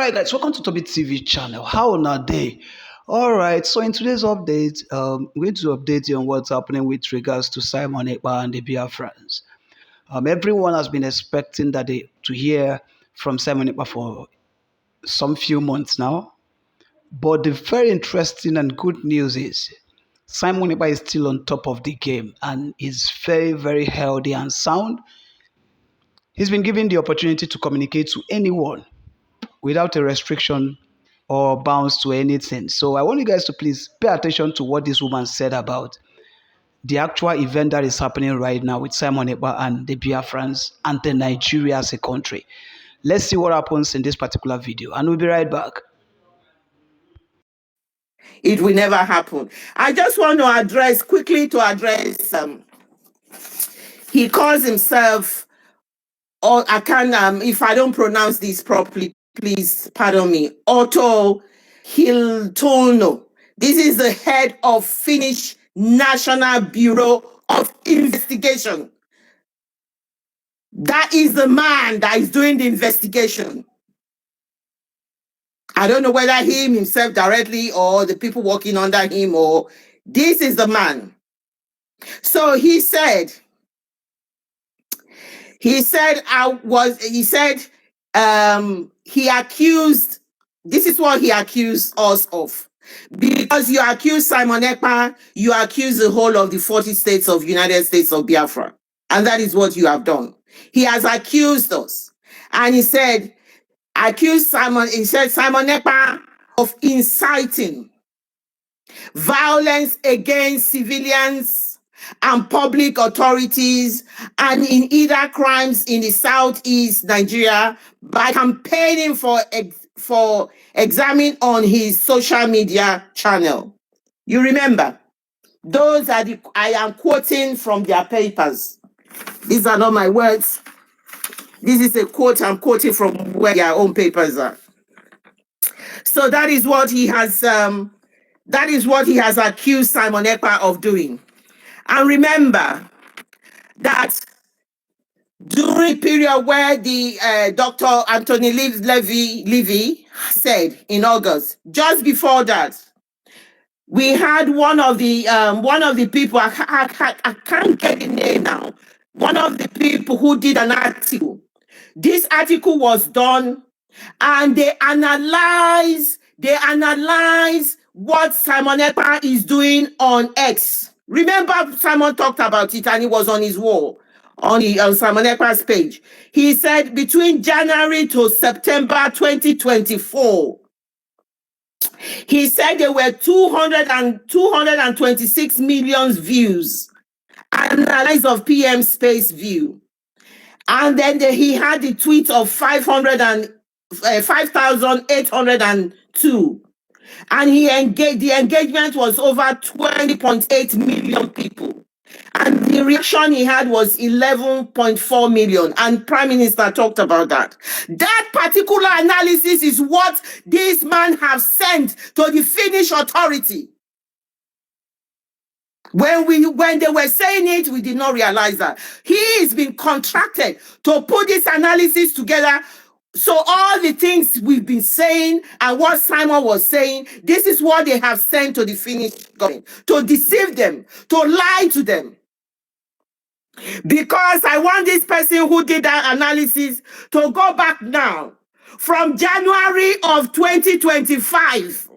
right, guys, welcome to Tobi TV channel. How on a day? All right, so in today's update, we're going to update you on what's happening with regards to Simon Ekpa and the Biafrans. Everyone has been expecting to hear from Simon Ekpa for some few months now, but the very interesting and good news is Simon Ekpa is still on top of the game and is very, very healthy and sound. He's been given the opportunity to communicate to anyone without a restriction or bounds to anything. So I want you guys to please pay attention to what this woman said about the actual event that is happening right now with Simon Ekpa and the Biafrans and the Nigeria as a country. Let's see what happens in this particular video, and we'll be right back. It will never happen. I just want to quickly address, he calls himself, or I can, if I don't pronounce this properly, please pardon me, Otto Hiltono. This is the head of Finnish National Bureau of Investigation. That is the man that is doing the investigation. I don't know whether himself directly or the people working under him, or this is the man. So he said he accused, this is what he accused us of. Because you accuse Simon Ekpa, you accuse the whole of the 40 states of United States of Biafra. And that is what you have done. He has accused us. And he said Simon Ekpa of inciting violence against civilians and public authorities, and in either crimes in the southeast Nigeria, by campaigning for examine on his social media channel. You remember, those are I am quoting from their papers. These are not my words. This is a quote I'm quoting from where their own papers are. So that is what he has. That is what he has accused Simon Ekpa of doing. And remember that during the period where the Dr. Anthony Levy said in August, just before that, we had one of the people, I can't get the name now, one of the people who did an article. This article was done, and they analyze what Simon Ekpa is doing on X. Remember, Simon talked about it, and it was on his wall, on Simon Ekpa's page. He said between January to September 2024, he said there were 226 million views, analysis of PM Space View. And then he had the tweet of 5,802. And the engagement was over 20.8 million people. And the reaction he had was 11.4 million. And Prime Minister talked about that. That particular analysis is what this man has sent to the Finnish authority. When they were saying it, we did not realize that. He is being contracted to put this analysis together. So all the things we've been saying and what Simon was saying, this is what they have sent to the Finnish government, to deceive them, to lie to them. Because I want this person who did that analysis to go back now from January of 2025.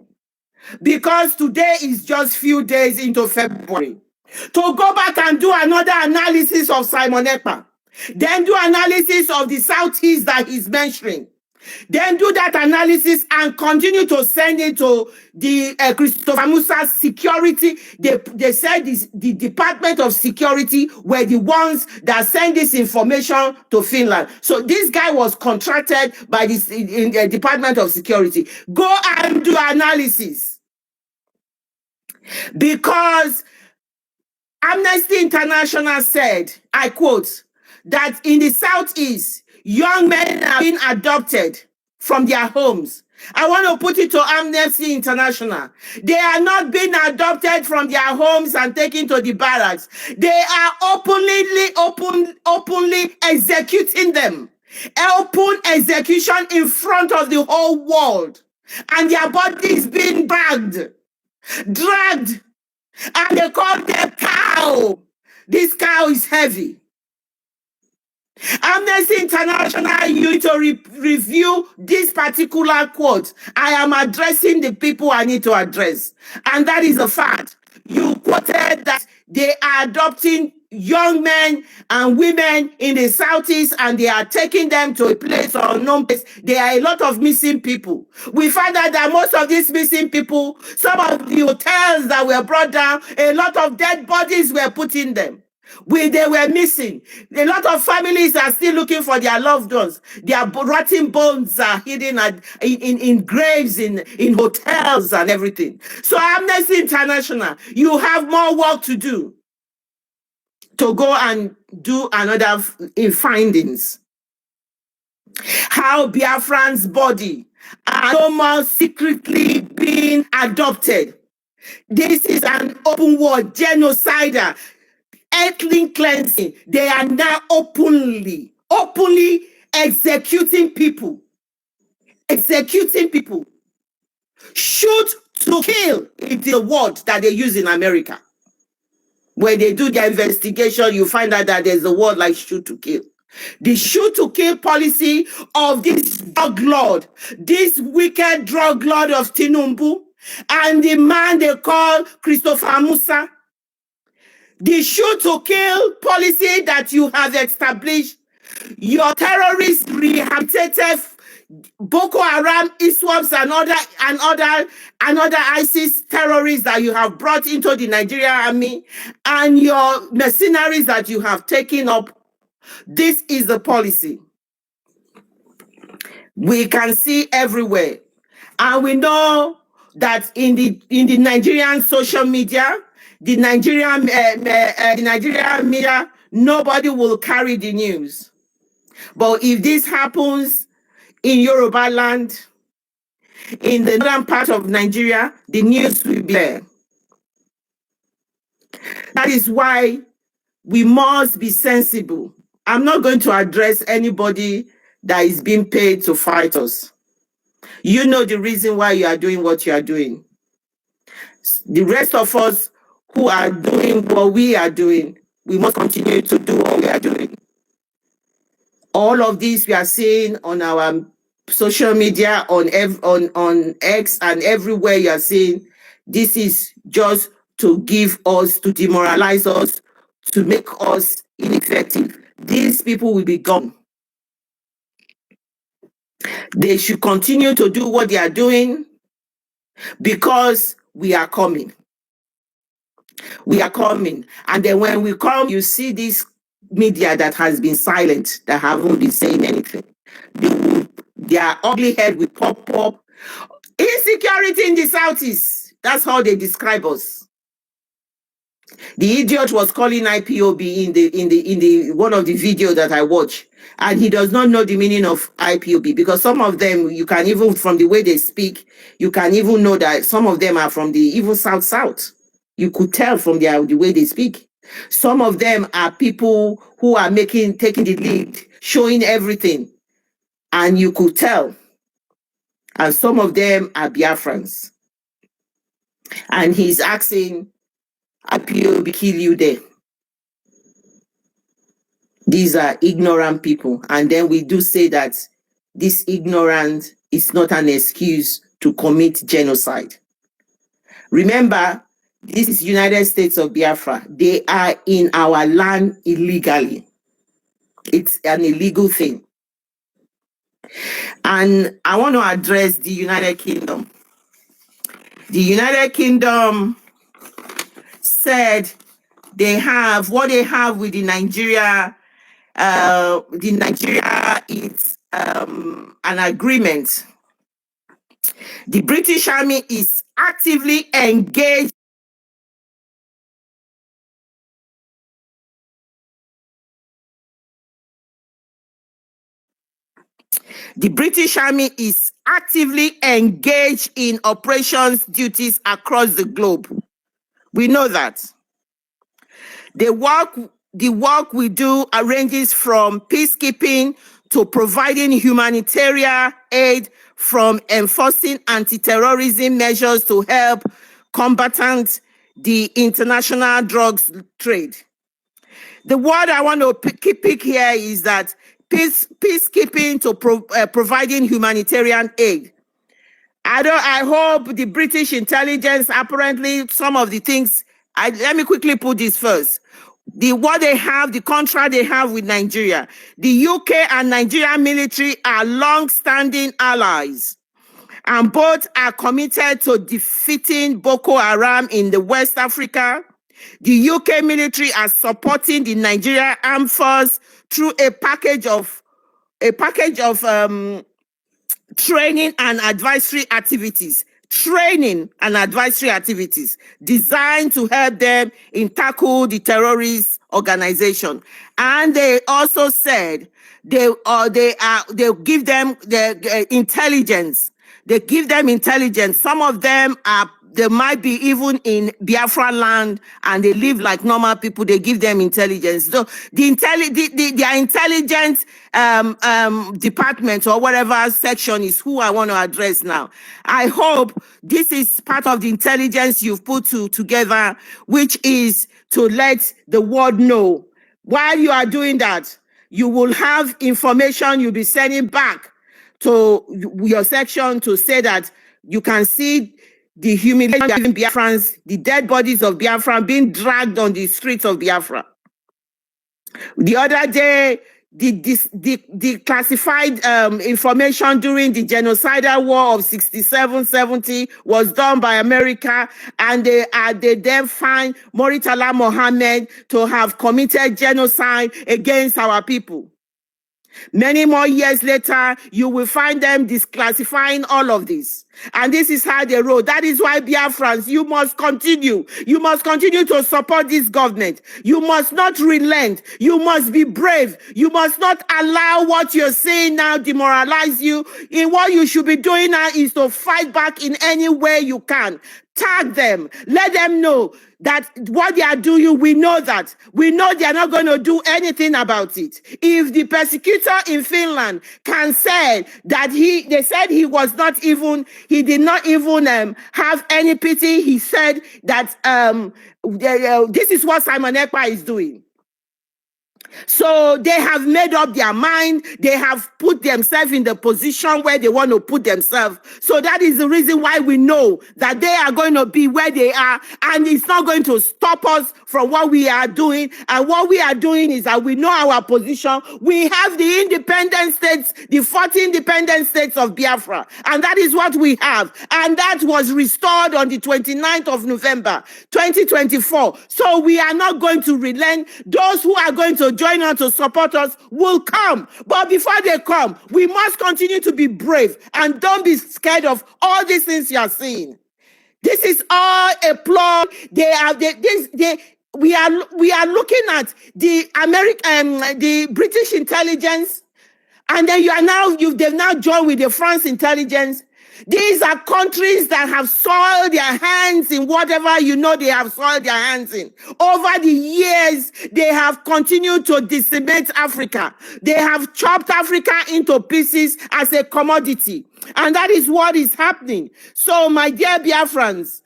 Because today is just few days into February, to go back and do another analysis of Simon Ekpa, then do analysis of the Southeast that he's mentioning, then do that analysis and continue to send it to the Christopher Musa's security. They said the Department of Security were the ones that sent this information to Finland. So this guy was contracted by the Department of Security. Go and do analysis. Because Amnesty International said, I quote, that in the Southeast, young men are being adopted from their homes. I want to put it to Amnesty International. They are not being adopted from their homes and taken to the barracks. They are openly executing them. open execution in front of the whole world, and their bodies being dragged, and they call them cow. This cow is heavy. Amnesty International, you need to review this particular quote. I am addressing the people I need to address. And that is a fact. You quoted that they are adopting young men and women in the Southeast and they are taking them to a place or unknown place. There are a lot of missing people. We found out that most of these missing people, some of the hotels that were brought down, a lot of dead bodies were put in them. They were missing. A lot of families are still looking for their loved ones. Their rotting bones are hidden in graves, in hotels and everything. So Amnesty International, you have more work to do to go and do another findings. How Biafran's body are no more secretly being adopted. This is an open war genocider. Ethnic cleansing. They are now openly executing people. Shoot to kill is the word that they use in America. When they do their investigation, you find out that there's a word like shoot to kill. The shoot to kill policy of this drug lord, this wicked drug lord of Tinubu, and the man they call Christopher Musa. The shoot to kill policy that you have established, your terrorist rehabilitated Boko Haram, ISWAPs, and other ISIS terrorists that you have brought into the Nigerian army, and your mercenaries that you have taken up. This is the policy we can see everywhere, and we know that in the Nigerian social media, the Nigerian media, nobody will carry the news. But if this happens in Yoruba land, in the northern part of Nigeria, the news will be there. That is why we must be sensible. I'm not going to address anybody that is being paid to fight us. You know the reason why you are doing what you are doing. The rest of us who are doing what we are doing, we must continue to do what we are doing. All of this we are seeing on our social media, on X and everywhere you are seeing, this is just to give us, to demoralize us, to make us ineffective. These people will be gone. They should continue to do what they are doing because we are coming. We are coming. And then when we come, you see this media that has been silent, that haven't been saying anything. Their ugly head will pop up. Insecurity in the Southeast. That's how they describe us. The idiot was calling IPOB in the one of the videos that I watched, and he does not know the meaning of IPOB, because some of them, you can even, from the way they speak, you can even know that some of them are from the even South. You could tell from the way they speak. Some of them are people who are taking the lead, showing everything, and you could tell. And some of them are Biafrans. And he's asking, IPOB kill you there. These are ignorant people. And then we do say that this ignorance is not an excuse to commit genocide. Remember, this is United States of Biafra. They are in our land illegally. It's an illegal thing. And I want to address the United Kingdom. The United Kingdom said what they have with the Nigeria is an agreement. The British Army is actively engaged. The British Army is actively engaged in operations duties across the globe. We know that. The work we do ranges from peacekeeping to providing humanitarian aid from enforcing anti-terrorism measures to help combatant the international drugs trade. The word I want to pick here is that peacekeeping to providing humanitarian aid. I hope the British intelligence, apparently some of the things, let me quickly put this first. What they have, the contract they have with Nigeria. The UK and Nigerian military are long-standing allies, and both are committed to defeating Boko Haram in the West Africa. The UK military are supporting the Nigerian Armed Force through a package of training and advisory activities designed to help them in tackle the terrorist organization. And they also said they'll give them the intelligence. They give them intelligence. Some of them they might be even in Biafra land and they live like normal people. They give them intelligence. So their intelligence department or whatever section is who I want to address now. I hope this is part of the intelligence you've put together, which is to let the world know. While you are doing that, you will have information you'll be sending back to your section to say that you can see the humiliation of Biafrans, the dead bodies of Biafra being dragged on the streets of Biafra. The other day, the classified information during the genocidal war of 67-70 was done by America, and they then find Muritala Mohammed to have committed genocide against our people. Many more years later, you will find them disclassifying all of this. And this is how they roll. That is why Biafrans, you must continue. You must continue to support this government. You must not relent. You must be brave. You must not allow what you're saying now demoralize you. What you should be doing now is to fight back in any way you can. Tag them. Let them know that what they are doing, we know that. We know they are not going to do anything about it. If the persecutor in Finland can say that they said he did not even have any pity. He said that this is what Simon Ekpa is doing. So they have made up their mind. They have put themselves in the position where they want to put themselves. So that is the reason why we know that they are going to be where they are, and it's not going to stop us from what we are doing. And what we are doing is that we know our position. We have the independent states, the 40 independent states of Biafra, and that is what we have. And that was restored on the 29th of November, 2024. So we are not going to relent. Those who are going to join us to support us will come. But before they come, we must continue to be brave and don't be scared of all these things you are seeing. This is all a plot. We are looking at the British intelligence, and then they've now joined with the France intelligence. These are countries that have soiled their hands in whatever they have soiled their hands in. Over the years, they have continued to decimate Africa. They have chopped Africa into pieces as a commodity. And that is what is happening. So, my dear Biafrans,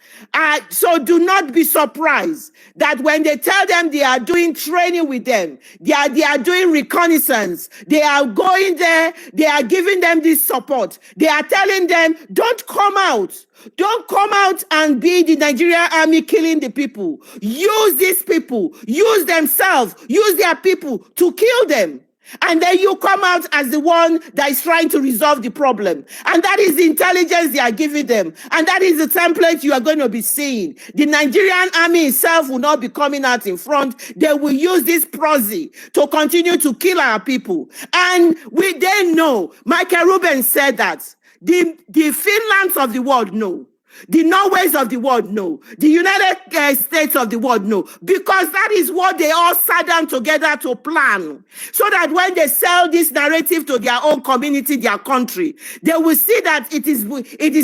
so do not be surprised that when they tell them they are doing training with them, they are doing reconnaissance, they are going there, they are giving them this support. They are telling them, don't come out. Don't come out and be the Nigerian army killing the people. Use these people, use themselves, use their people to kill them. And then you come out as the one that is trying to resolve the problem. And that is the intelligence they are giving them. And that is the template you are going to be seeing. The Nigerian army itself will not be coming out in front. They will use this proxy to continue to kill our people. And they know. Michael Rubin said that. The Finlands of the world know. The Norways of the world know. The United States of the world know. Because that is what they all sat down together to plan. So that when they sell this narrative to their own community, their country, they will see that it is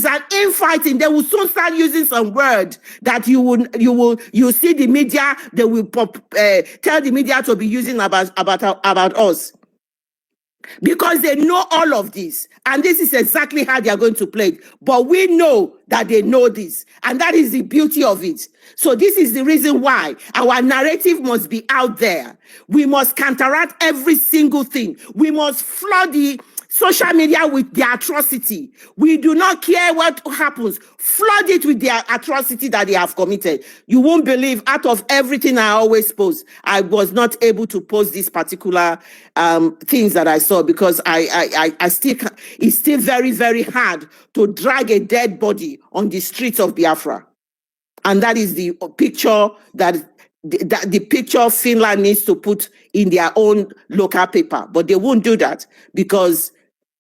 an infighting. They will soon start using some word that you see the media, they will tell the media to be using about us. because they know all of this. And this is exactly how they are going to play it. But we know that they know this. And that is the beauty of it. So this is the reason why our narrative must be out there. We must counteract every single thing. We must flood the social media with their atrocity. We do not care what happens. Flood it with their atrocity that they have committed. You won't believe, out of everything I always post, I was not able to post these particular things that I saw because I still, it's still very, very hard to drag a dead body on the streets of Biafra. And that is the picture that the picture Finland needs to put in their own local paper. But they won't do that because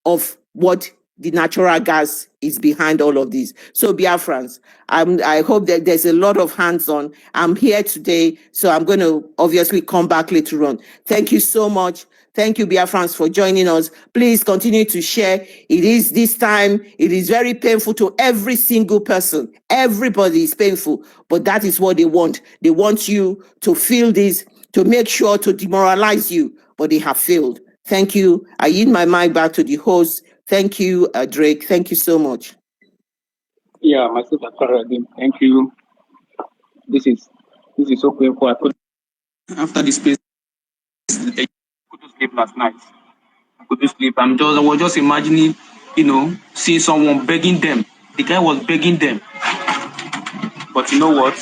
of what the natural gas is behind all of this. So Biafrans, I hope that there's a lot of hands-on. I'm here today, so I'm going to obviously come back later on. Thank you so much. Thank you, Biafrans, for joining us. Please continue to share. It is this time, it is very painful to every single person. Everybody is painful, but that is what they want. They want you to feel this, to make sure to demoralize you, but they have failed. Thank you. I yield my mic back to the host. Thank you, Drake. Thank you so much. Yeah, myself, thank you. This is so painful. After this place, I couldn't sleep last night. I couldn't sleep. I was just imagining, seeing someone begging them. The guy was begging them. But you know what?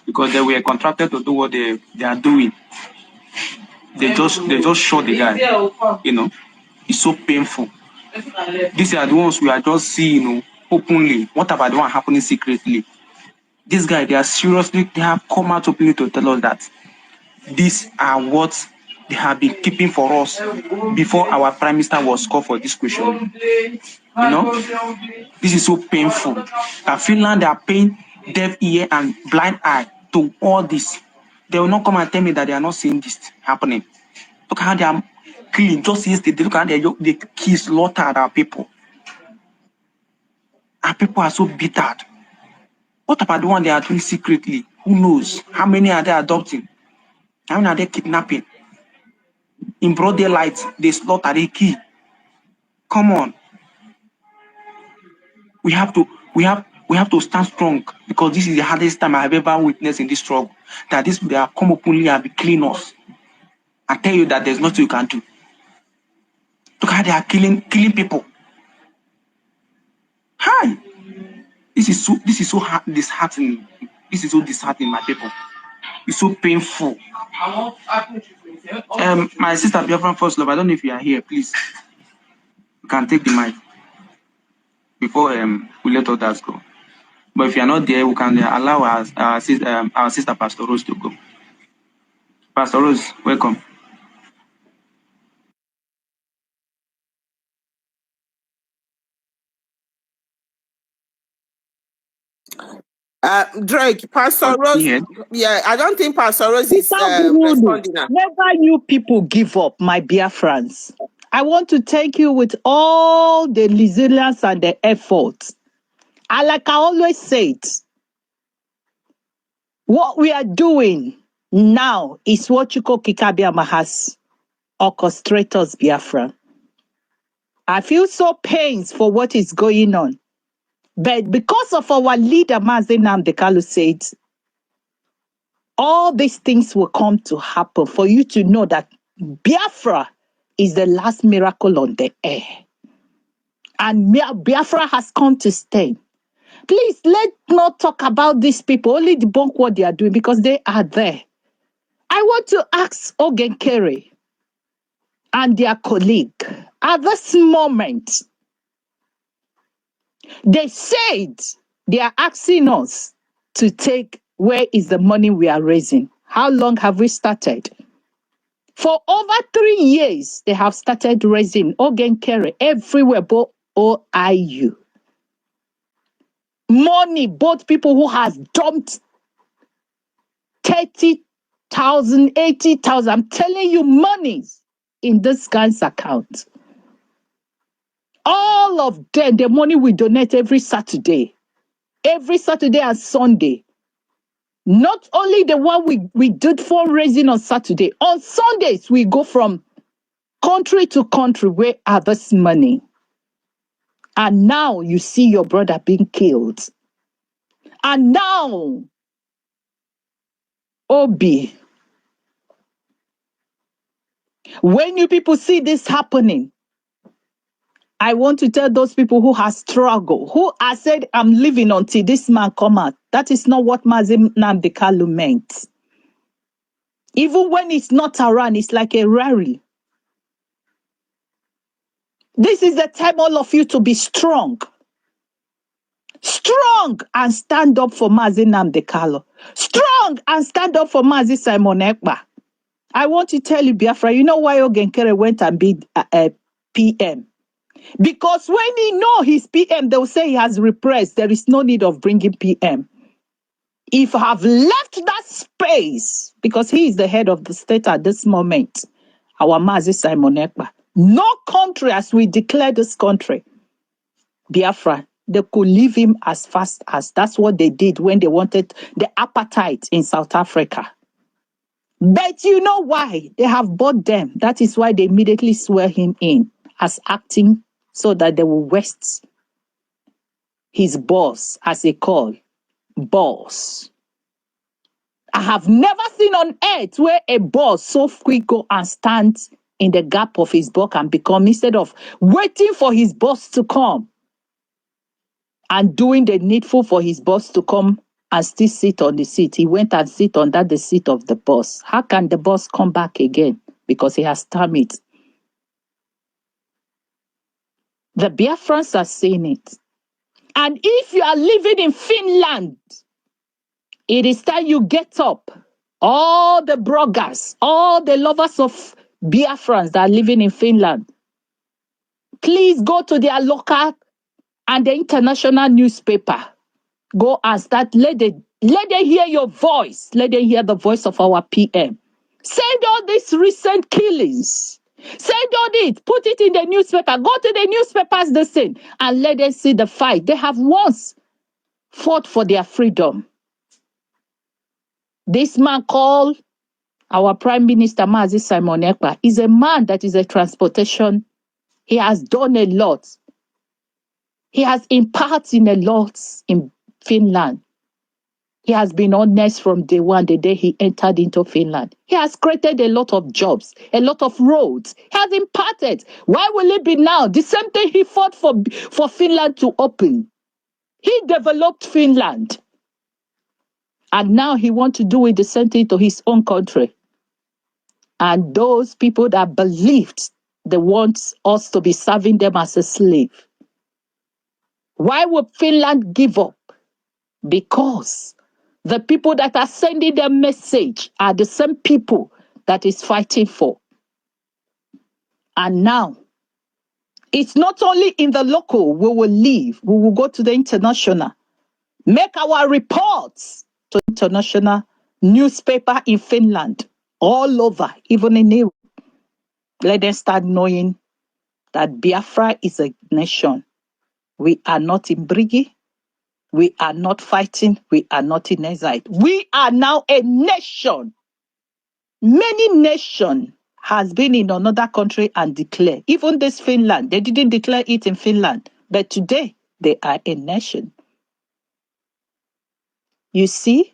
Because they were contracted to do what they are doing. They just shot the guy. It's so painful. These are the ones we are just seeing, openly. What about the one happening secretly? This guy, they have come out openly to tell us that these are what they have been keeping for us before our prime minister was called for this question. This is so painful. That Finland, they are paying deaf ear and blind eye to all this. They will not come and tell me that they are not seeing this happening. Look how they are killing. Just yesterday, look how they slaughtered our people. Our people are so bittered. What about the one they are doing secretly? Who knows? How many are they adopting? How many are they kidnapping? In broad daylight, they slaughter, they kill. Come on. We have to stand strong because this is the hardest time I have ever witnessed in this struggle. That they have come openly and be killing us. I tell you that there's nothing you can do. Look how they are killing people. Hi. This is so disheartening. This is so disheartening, my people. It's so painful. My sister Biafra First Love, I don't know if you are here, please. You can take the mic before we let others go. But if you are not there, we can allow our sister Pastor Rose to go. Pastor Rose, welcome. Drake, Pastor Rose. Yeah, I don't think Pastor Rose is responding now. Never you people give up, my Biafrans. I want to thank you with all the resilience and the effort. Like I always say, what we are doing now is what Chuko Kikabiama has orchestrated Biafra. I feel so pains for what is going on. But because of our leader, Mazi Nnamdi Kanu said, all these things will come to happen for you to know that Biafra is the last miracle on the air. And Biafra has come to stay. Please, let's not talk about these people, only debunk what they are doing because they are there. I want to ask Ogen Kerry and their colleague, at this moment, they said they are asking us to take where is the money we are raising. How long have we started? For over 3 years, they have started raising Ogen Kerry everywhere, but OIU. Money, both people who has dumped 30,000, 80,000. I'm telling you, monies in this guy's account. All of them, the money we donate every Saturday and Sunday. Not only the one we did fundraising on Saturday. On Sundays, we go from country to country, where are this money? And now you see your brother being killed. And now, Obi, when you people see this happening, I want to tell those people who have struggled, who have said, I'm living until this man come out. That is not what Mazi Nnamdi Kanu meant. Even when it's not around, it's like a rally. This is the time, all of you, to be strong. Strong and stand up for Mazi Nnamdi Kanu. Strong and stand up for Mazi Simon Ekpa. I want to tell you, Biafra, you know why Ogenkere went and be PM? Because when he know he's PM, they'll say he has repressed. There is no need of bringing PM. If I have left that space, because he is the head of the state at this moment, our Mazi Simon Ekpa, no country, as we declare this country, Biafra, they could leave him as fast as that's what they did when they wanted the apartheid in South Africa. But you know why? They have bought them. That is why they immediately swear him in as acting so that they will waste his boss, as they call boss. I have never seen on earth where a boss so quick go and stand in the gap of his boss and become, instead of waiting for his boss to come and doing the needful for his boss to come and still sit on the seat. He went and sit under the seat of the boss. How can the boss come back again? Because he has done it. The Biafrans are saying it. And if you are living in Finland, it is time you get up. All the bloggers, all the lovers of Biafrans that are living in Finland, please go to their local and the international newspaper. Go and start, let them hear your voice. Let them hear the voice of our PM. Send all these recent killings. Send all this, put it in the newspaper. Go to the newspapers, the same, and let them see the fight. They have once fought for their freedom. This man called our Prime Minister, Mazi Simon Ekpa, is a man that is a transportation. He has done a lot. He has imparted a lot in Finland. He has been honest from day one, the day he entered into Finland. He has created a lot of jobs, a lot of roads. He has imparted. Why will it be now? The same thing he fought for Finland to open. He developed Finland. And now he wants to do it the same thing to his own country. And those people that believed, they want us to be serving them as a slave. Why would Finland give up? Because the people that are sending the message are the same people that is fighting for. And now, it's not only in the local we will leave, we will go to the international. Make our reports to international newspaper in Finland, all over, even in Europe. Let them start knowing that Biafra is a nation. We are not in Brigi. We are not fighting. We are not in exile. We are now a nation. Many nations has been in another country and declare. Even this Finland, they didn't declare it in Finland. But today, they are a nation. You see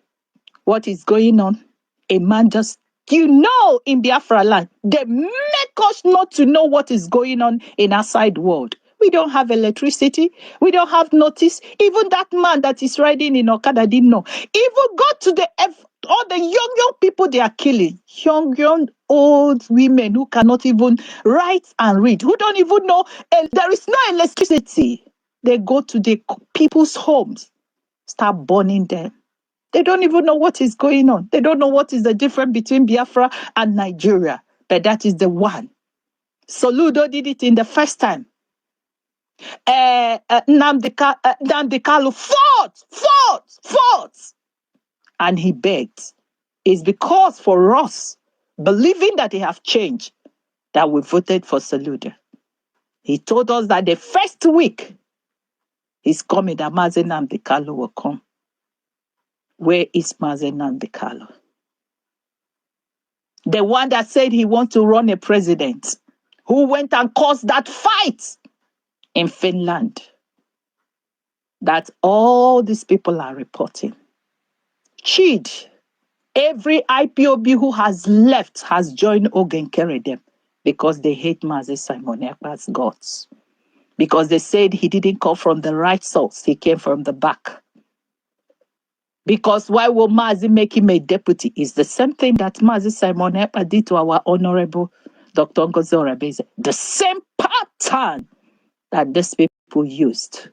what is going on? A man just, in Biafra land, they make us not to know what is going on in outside world. We don't have electricity. We don't have notice. Even that man that is riding in Okada didn't know. Even go to all the young people they are killing. Young, old women who cannot even write and read. Who don't even know. There is no electricity. They go to the people's homes. Start burning them. They don't even know what is going on. They don't know what is the difference between Biafra and Nigeria. But that is the one. Soludo did it in the first time. Nnamdi Kanu fought. And he begged. It's because for us, believing that they have changed, that we voted for Soludo. He told us that the first week he's coming, that Mazi Nnamdi Kanu will come. Where is Mazi Nnamdi Kanu? The one that said he wants to run a president. who went and caused that fight in Finland that all these people are reporting. Chid, every IPOB who has left has joined Ogen carry them because they hate Mazi Simon Ekpa's guts. Because they said he didn't come from the right source, he came from the back. Because why will Mazi make him a deputy? Is the same thing that Mazi Simon Ekpa did to our honorable Dr. Ngozi Orebeze. The same pattern that these people used.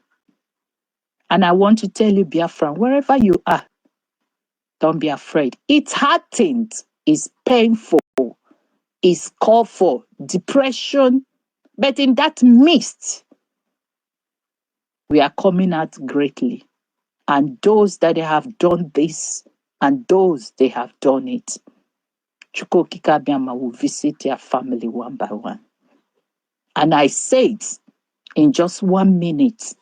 And I want to tell you, Biafra, wherever you are, don't be afraid. It's heartened, it's painful, it's called for depression. But in that midst, we are coming out greatly. And those that have done this, and those they have done it, Chukwuokike Abiama will visit their family one by one. And I say it in just 1 minute.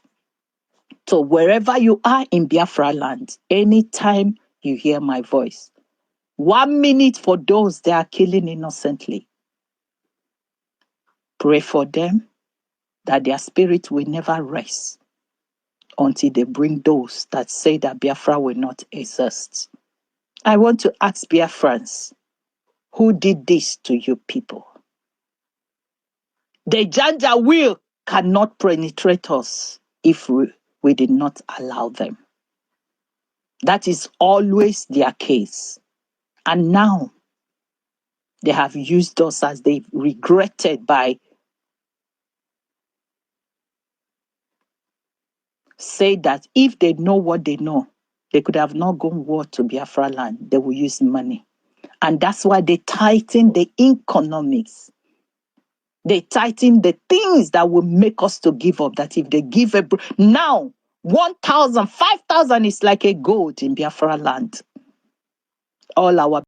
So wherever you are in Biafra land, anytime you hear my voice, 1 minute for those that are killing innocently. Pray for them that their spirit will never rest until they bring those that say that Biafra will not exist. I want to ask Biafrans, who did this to you people? The Janja will cannot penetrate us if we did not allow them. That is always their case. And now, they have used us as they regretted by say that if they know what they know, they could have not gone war to Biafra land. They will use money. And that's why they tighten the economics. They tighten the things that will make us to give up. That if they give now, 1,000, 5,000 is like a gold in Biafra land. All our